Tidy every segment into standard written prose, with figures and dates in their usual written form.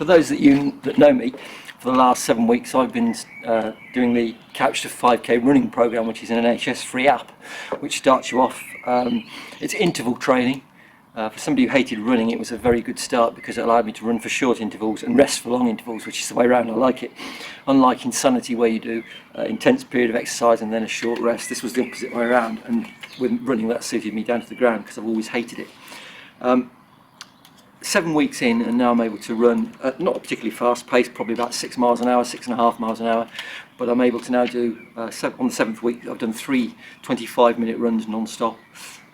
For those that know me, for the last 7 weeks I've been doing the Couch to 5K running program, which is an NHS free app, which starts you off. It's interval training. For somebody who hated running, it was a very good start because it allowed me to run for short intervals and rest for long intervals, which is the way around I like it. Unlike Insanity, where you do intense period of exercise and then a short rest, this was the opposite way around, and with running that suited me down to the ground because I've always hated it. 7 weeks in, and now I'm able to run at not a particularly fast pace, probably about 6 miles an hour, 6.5 miles an hour, but I'm able to now do, on the 7th week, I've done 3 25-minute runs non-stop.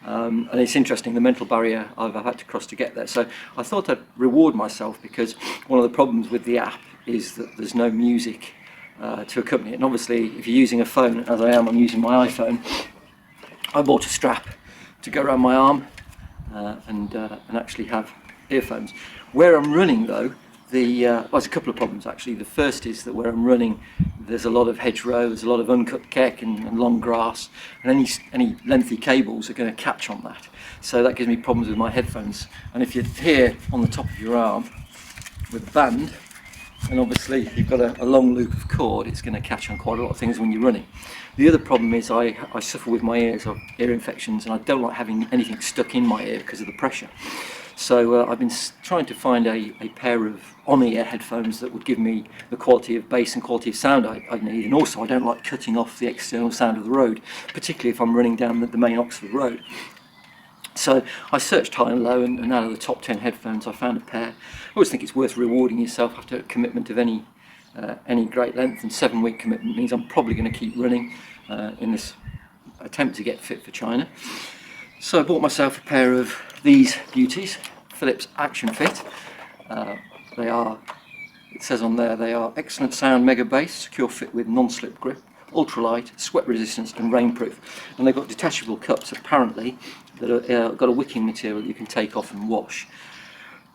And it's interesting, the mental barrier I've had to cross to get there. So I thought I'd reward myself, because one of the problems with the app is that there's no music to accompany it. And obviously, if you're using a phone, as I am, I'm using my iPhone, I bought a strap to go around my arm and actually have earphones. Where I'm running though, well, there's a couple of problems actually. The first is that where I'm running, there's a lot of hedgerow, there's a lot of uncut keck and long grass, and any lengthy cables are going to catch on that. So that gives me problems with my headphones. And if you're here on the top of your arm with a band, and obviously you've got a long loop of cord, it's going to catch on quite a lot of things when you're running. The other problem is I suffer with my ears, of ear infections, and I don't like having anything stuck in my ear because of the pressure. So I've been trying to find a pair of on-ear headphones that would give me the quality of bass and quality of sound I need, and also I don't like cutting off the external sound of the road, particularly if I'm running down the main Oxford Road. So I searched high and low, and out of the top 10 headphones I found a pair. I always think it's worth rewarding yourself after a commitment of any great length, and 7-week commitment means I'm probably going to keep running in this attempt to get fit for China. So I bought myself a pair of these beauties, Philips Action Fit. They are, it says on there, they are excellent sound, mega bass, secure fit with non-slip grip, ultralight, sweat resistance and rainproof. And they've got detachable cups apparently that are got a wicking material that you can take off and wash.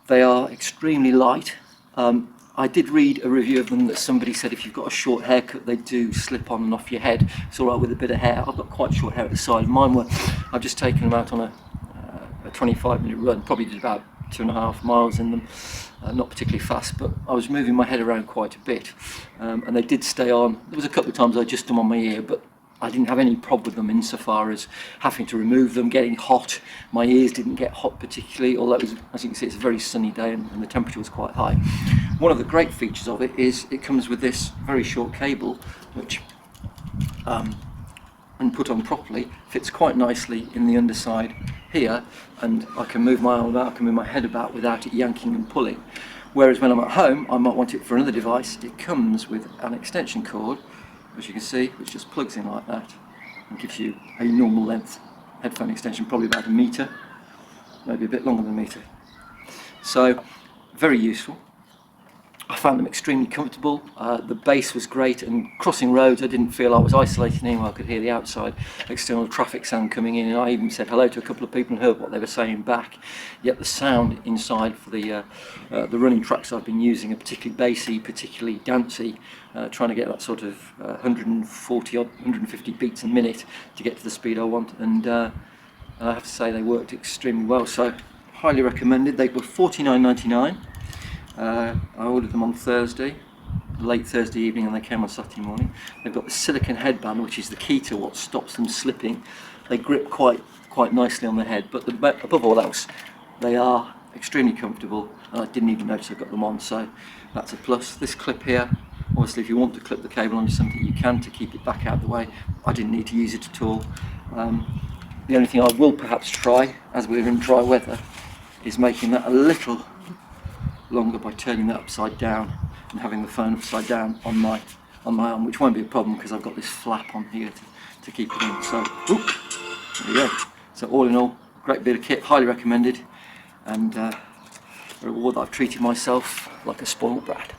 They are extremely light. I did read a review of them that somebody said if you've got a short haircut, they do slip on and off your head. It's all right with a bit of hair. I've got quite short hair at the side. Mine were, I've just taken them out on a 25-minute run, probably did about 2.5 miles in them. Not particularly fast, but I was moving my head around quite a bit. And they did stay on. There was a couple of times I adjusted them on my ear, but I didn't have any problem with them insofar as having to remove them, getting hot. My ears didn't get hot particularly, although it was, as you can see, it's a very sunny day and the temperature was quite high. One of the great features of it is it comes with this very short cable, which, when put on properly, fits quite nicely in the underside here, and I can move my arm about, I can move my head about without it yanking and pulling. Whereas when I'm at home, I might want it for another device. It comes with an extension cord, as you can see, which just plugs in like that and gives you a normal length headphone extension, probably about 1 metre, maybe a bit longer than 1 metre. So very useful. I found them extremely comfortable. The bass was great, and crossing roads I didn't feel I was isolated anymore. I could hear the outside external traffic sound coming in, and I even said hello to a couple of people and heard what they were saying back. Yet the sound inside for the running tracks I've been using are particularly bassy, particularly dancey, trying to get that sort of 140 odd, 150 beats a minute to get to the speed I want, and I have to say they worked extremely well, so highly recommended. They were $49.99. I ordered them on Thursday, late Thursday evening, and they came on Saturday morning. They've got the silicone headband, which is the key to what stops them slipping. They grip quite nicely on the head, but above all else, they are extremely comfortable, and I didn't even notice I got them on, so that's a plus. This clip here, obviously if you want to clip the cable onto something you can to keep it back out of the way. I didn't need to use it at all. The only thing I will perhaps try, as we're in dry weather, is making that a little longer by turning that upside down and having the phone upside down on my arm, which won't be a problem because I've got this flap on here to keep it in. So there you go. So all in all, great bit of kit, highly recommended, and a reward that I've treated myself like a spoiled brat.